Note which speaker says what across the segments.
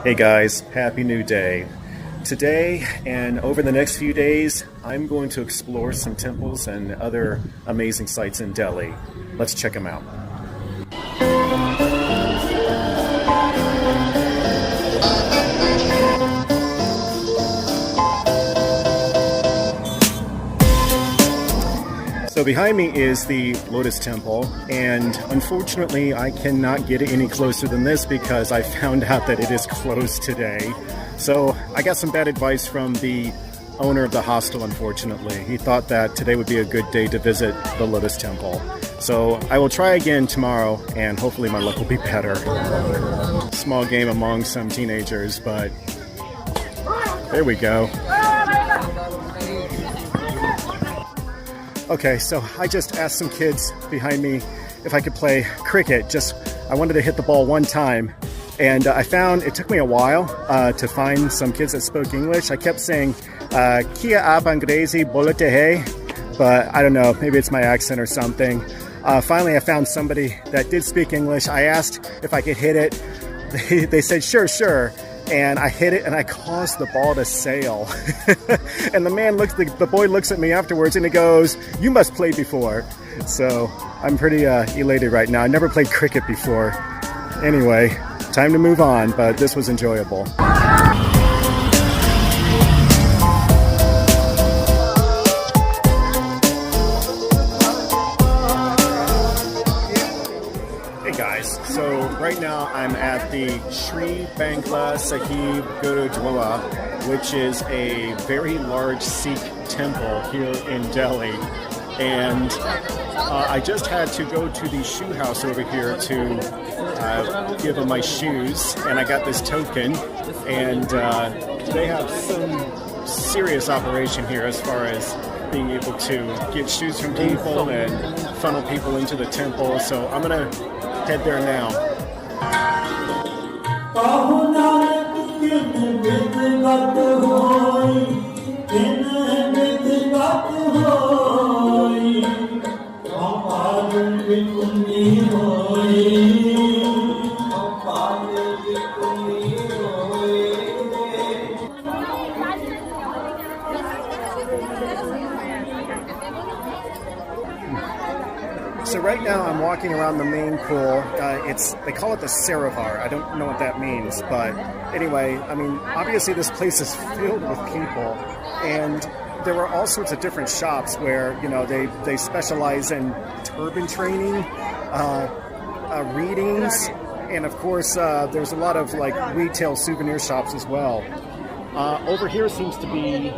Speaker 1: Hey guys, happy new day. Today and over the next few days, I'm going to explore some temples and other amazing sites in Delhi. Let's check them out. So behind me is the Lotus Temple, and unfortunately I cannot get any closer than this because I found out that it is closed today. So I got some bad advice from the owner of the hostel, unfortunately. He thought that today would be a good day to visit the Lotus Temple. So I will try again tomorrow and hopefully my luck will be better. Small game among some teenagers, but there we go. Okay, so I just asked some kids behind me if I could play cricket. I wanted to hit the ball one time, and I found it took me a while to find some kids that spoke English. I kept saying, Kia aap angrezi bolate hai, but I don't know, maybe it's my accent or something. Finally, I found somebody that did speak English. I asked if I could hit it. They said, sure. And I hit it and I caused the ball to sail. And the boy looks at me afterwards and he goes, "You must play before." So I'm pretty elated right now. I never played cricket before. Anyway, time to move on, but this was enjoyable. So right now I'm at the Sri Bangla Sahib Gurudwara, which is a very large Sikh temple here in Delhi. And I just had to go to the shoe house over here to give them my shoes, and I got this token. And they have some serious operation here as far as being able to get shoes from people and funnel people into the temple. So I'm gonna head there now. So right now I'm walking around the main pool. They call it the Sarovar. I don't know what that means, but anyway, I mean, obviously this place is filled with people, and there were all sorts of different shops where, you know, they specialize in turban training, readings, and of course there's a lot of like retail souvenir shops as well. Over here seems to be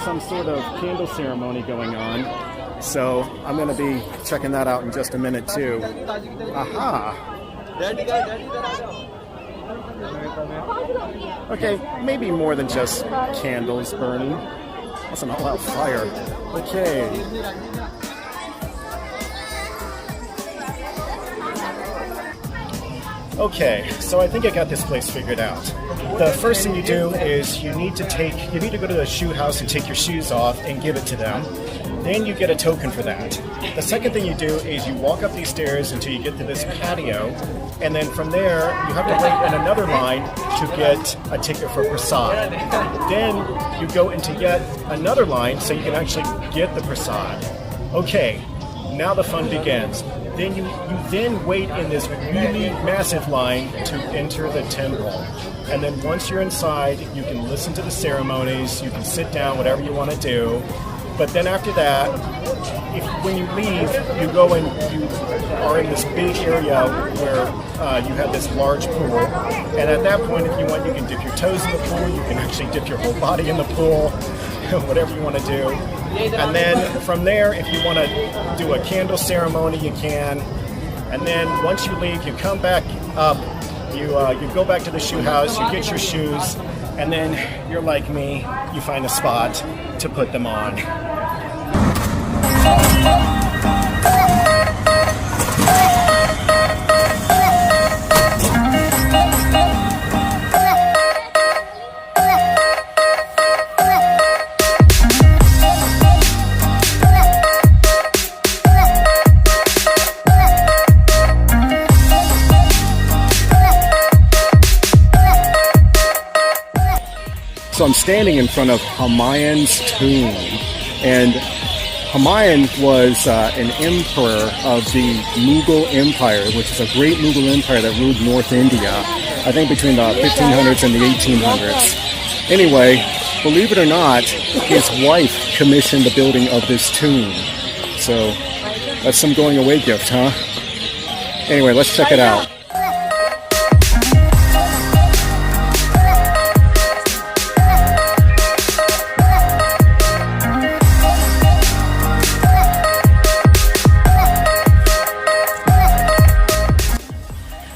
Speaker 1: some sort of candle ceremony going on. So I'm going to be checking that out in just a minute too. Aha! Okay, maybe more than just candles burning. That's an all-out fire. Okay. Okay, so I think I got this place figured out. The first thing you do is you need to go to the shoe house and take your shoes off and give it to them. Then you get a token for that. The second thing you do is you walk up these stairs until you get to this patio, and then from there you have to wait in another line to get a ticket for prasad. Then you go into yet another line so you can actually get the prasad. Okay, now the fun begins. Then you then wait in this really massive line to enter the temple. And then once you're inside, you can listen to the ceremonies, you can sit down, whatever you want to do. But then after that, when you leave, you go and you are in this big area where you have this large pool. And at that point, if you want, you can dip your toes in the pool, you can actually dip your whole body in the pool, whatever you want to do. And then from there, if you want to do a candle ceremony, you can. And then once you leave, you come back up, you go back to the shoe house, you get your shoes, and then you're like me, you find a spot to put them on. So I'm standing in front of Humayun's tomb, and Humayun was an emperor of the Mughal Empire, which is a great Mughal empire that ruled North India, I think between the 1500s and the 1800s. Anyway, believe it or not, his wife commissioned the building of this tomb. So that's some going away gift, huh? Anyway, let's check it out.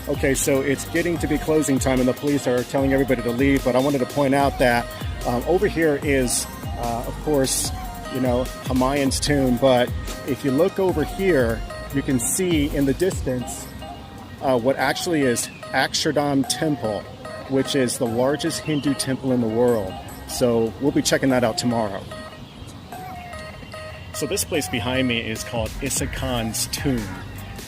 Speaker 1: Okay, so it's getting to be closing time and the police are telling everybody to leave, but I wanted to point out that over here is, of course, you know, Humayun's tomb, but if you look over here, you can see in the distance what actually is Akshardham Temple, which is the largest Hindu temple in the world. So we'll be checking that out tomorrow. So this place behind me is called Isa Khan's tomb,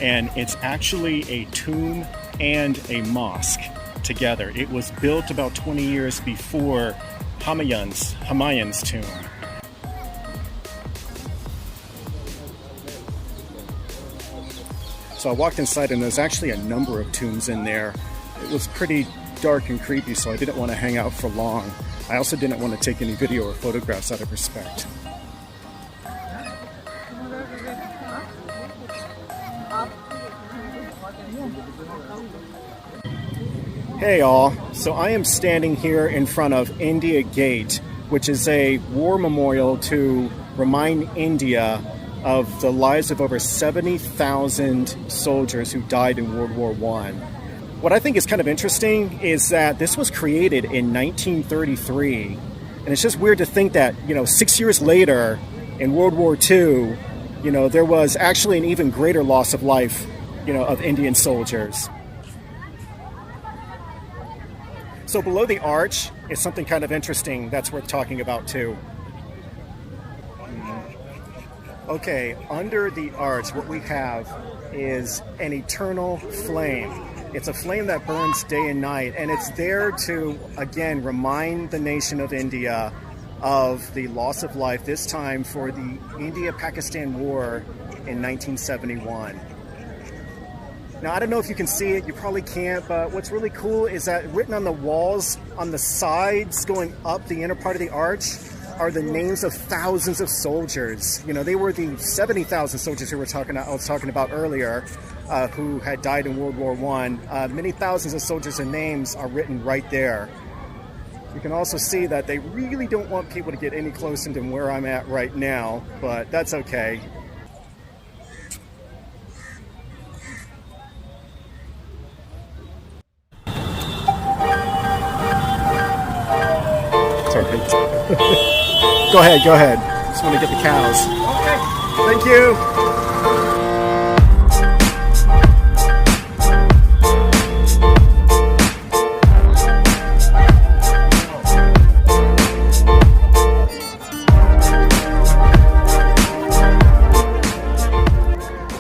Speaker 1: and it's actually a tomb and a mosque together. It was built about 20 years before Humayun's tomb. So I walked inside and there's actually a number of tombs in there. It was pretty dark and creepy, so I didn't want to hang out for long. I also didn't want to take any video or photographs out of respect. Hey all, so I am standing here in front of India Gate, which is a war memorial to remind India of the lives of over 70,000 soldiers who died in World War I. What I think is kind of interesting is that this was created in 1933, and it's just weird to think that, you know, 6 years later in World War II, you know, there was actually an even greater loss of life, you know, of Indian soldiers. So below the arch is something kind of interesting that's worth talking about too. Okay, under the arch what we have is an eternal flame. It's a flame that burns day and night, and it's there to, again, remind the nation of India of the loss of life, this time for the India-Pakistan War in 1971. Now, I don't know if you can see it, you probably can't, but what's really cool is that written on the walls, on the sides going up the inner part of the arch, are the names of thousands of soldiers. You know, they were the 70,000 soldiers who I was talking about earlier, who had died in World War I. Many thousands of soldiers and names are written right there. You can also see that they really don't want people to get any closer than where I'm at right now, but that's okay. Go ahead. Just want to get the cows. Okay. Thank you.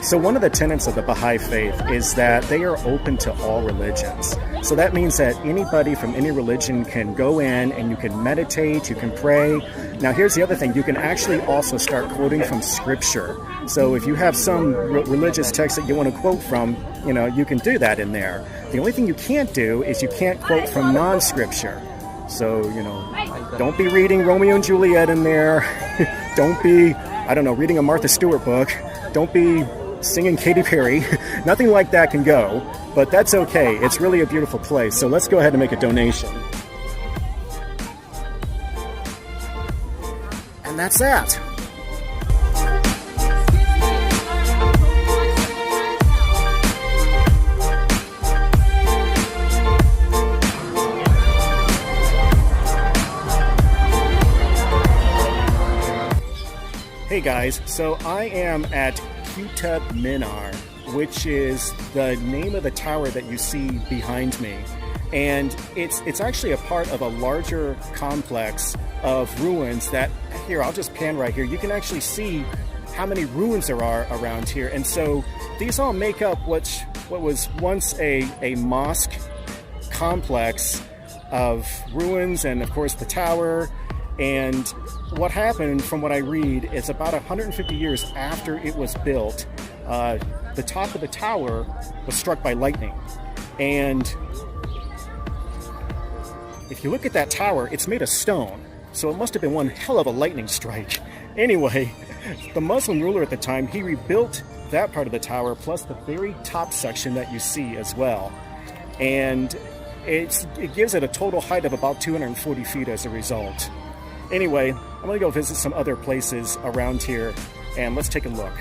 Speaker 1: So one of the tenets of the Baha'i faith is that they are open to all religions. So that means that anybody from any religion can go in and you can meditate, you can pray. Now here's the other thing, you can actually also start quoting from scripture. So if you have some religious text that you want to quote from, you know, you can do that in there. The only thing you can't do is you can't quote from non-scripture. So, you know, don't be reading Romeo and Juliet in there. Don't be, I don't know, reading a Martha Stewart book. Don't be singing Katy Perry. Nothing like that can go, but that's okay. It's really a beautiful place. So let's go ahead and make a donation. And that's that. Hey guys, so I am at Qutub Minar, which is the name of the tower that you see behind me. And it's actually a part of a larger complex of ruins that, here, I'll just pan right here. You can actually see how many ruins there are around here. And so these all make up what was once a mosque complex of ruins and, of course, the tower. And what happened, from what I read, is about 150 years after it was built, the top of the tower was struck by lightning. And if you look at that tower, it's made of stone, so it must have been one hell of a lightning strike. Anyway, the Muslim ruler at the time, he rebuilt that part of the tower, plus the very top section that you see as well. And it gives it a total height of about 240 feet as a result. Anyway, I'm going to go visit some other places around here, and let's take a look.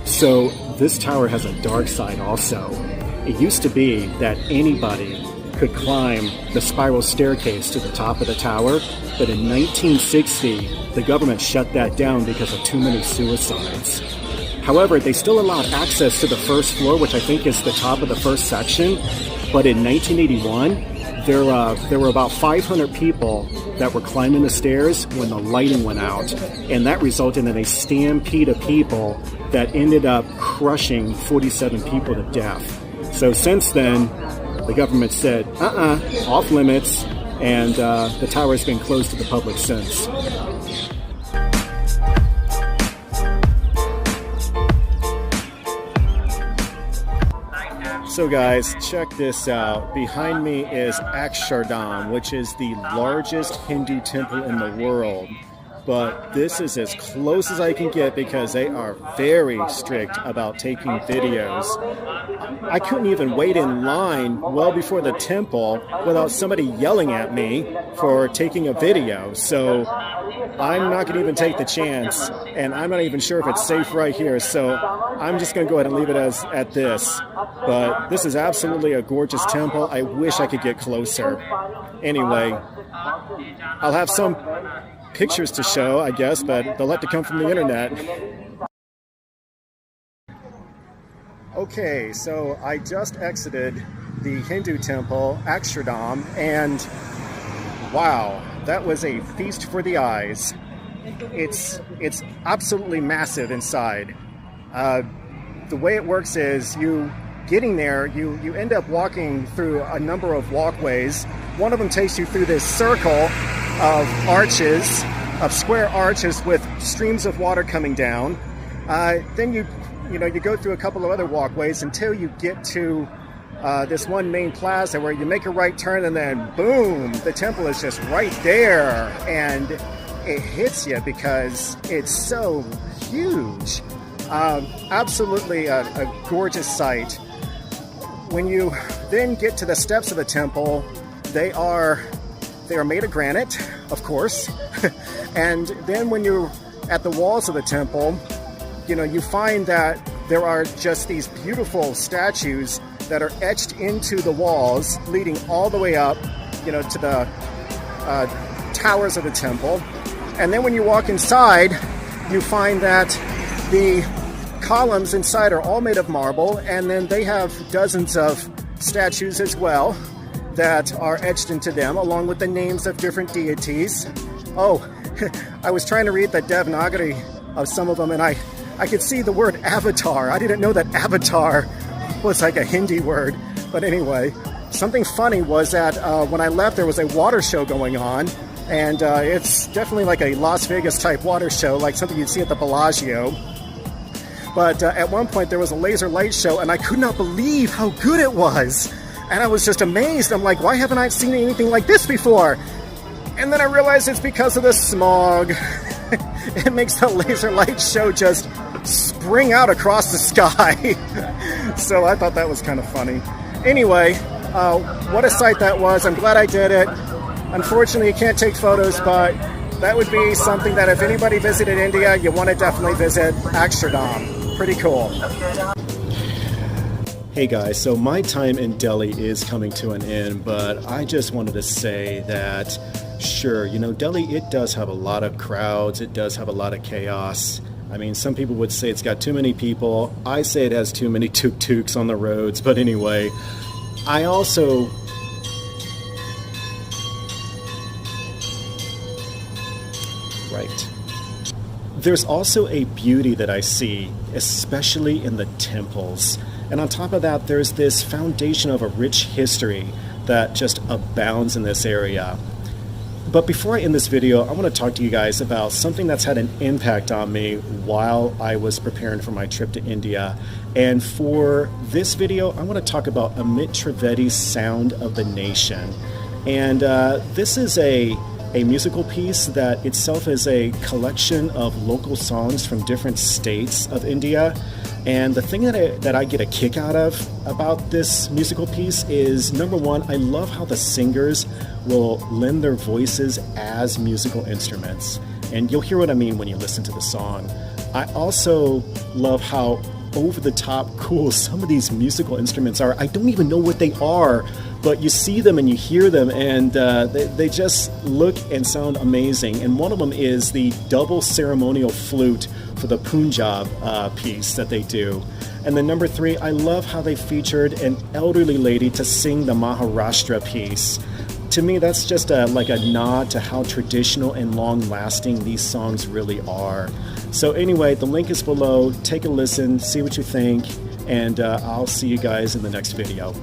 Speaker 1: So this tower has a dark side also. It used to be that anybody could climb the spiral staircase to the top of the tower, but in 1960, the government shut that down because of too many suicides. However, they still allowed access to the first floor, which I think is the top of the first section, but in 1981, there were about 500 people that were climbing the stairs when the lighting went out, and that resulted in a stampede of people that ended up crushing 47 people to death. So since then, the government said, off limits, and the tower has been closed to the public since. So guys, check this out. Behind me is Akshardham, which is the largest Hindu temple in the world. But this is as close as I can get because they are very strict about taking videos. I couldn't even wait in line well before the temple without somebody yelling at me for taking a video. So I'm not going to even take the chance, and I'm not even sure if it's safe right here. So I'm just going to go ahead and leave it at this. But this is absolutely a gorgeous temple. I wish I could get closer. Anyway, I'll have some pictures to show, I guess, but they'll have to come from the internet. Okay, so I just exited the Hindu temple, Akshardham, and wow, that was a feast for the eyes. It's absolutely massive inside. The way it works is you end up walking through a number of walkways. One of them takes you through this circle of arches, of square arches with streams of water coming down. Then you go through a couple of other walkways until you get to this one main plaza where you make a right turn, and then boom, the temple is just right there, and it hits you because it's so huge. Absolutely a gorgeous sight. When you then get to the steps of the temple, they are made of granite, of course. And then when you're at the walls of the temple, you find that there are just these beautiful statues that are etched into the walls, leading all the way up, to the towers of the temple. And then when you walk inside, you find that the columns inside are all made of marble, and then they have dozens of statues as well that are etched into them, along with the names of different deities. Oh, I was trying to read the Devanagari of some of them, and I could see the word avatar. I didn't know that avatar was like a Hindi word. But anyway, something funny was that when I left, there was a water show going on, and it's definitely like a Las Vegas type water show, like something you'd see at the Bellagio. But at one point, there was a laser light show, and I could not believe how good it was. And I was just amazed. I'm like, why haven't I seen anything like this before? And then I realized it's because of the smog. It makes the laser light show just spring out across the sky. So I thought that was kind of funny. Anyway, what a sight that was. I'm glad I did it. Unfortunately, you can't take photos, but that would be something that if anybody visited India, you want to definitely visit Akshardham. Pretty cool. Hey guys, so my time in Delhi is coming to an end, but I just wanted to say that, sure, Delhi, it does have a lot of crowds, it does have a lot of chaos. I mean, some people would say it's got too many people. I say it has too many tuk-tuks on the roads, but anyway, I also there's also a beauty that I see, especially in the temples. And on top of that, there's this foundation of a rich history that just abounds in this area. But before I end this video, I want to talk to you guys about something that's had an impact on me while I was preparing for my trip to India. And for this video, I want to talk about Amit Trivedi's Sound of the Nation. And this is a musical piece that itself is a collection of local songs from different states of India. And the thing that I get a kick out of about this musical piece is, number one, I love how the singers will lend their voices as musical instruments. And you'll hear what I mean when you listen to the song. I also love how over-the-top cool some of these musical instruments are. I don't even know what they are, but you see them and you hear them, and they just look and sound amazing. And one of them is the double ceremonial flute for the Punjab piece that they do. And then number three, I love how they featured an elderly lady to sing the Maharashtra piece. To me, that's just like a nod to how traditional and long-lasting these songs really are. So anyway, the link is below. Take a listen, see what you think, and I'll see you guys in the next video.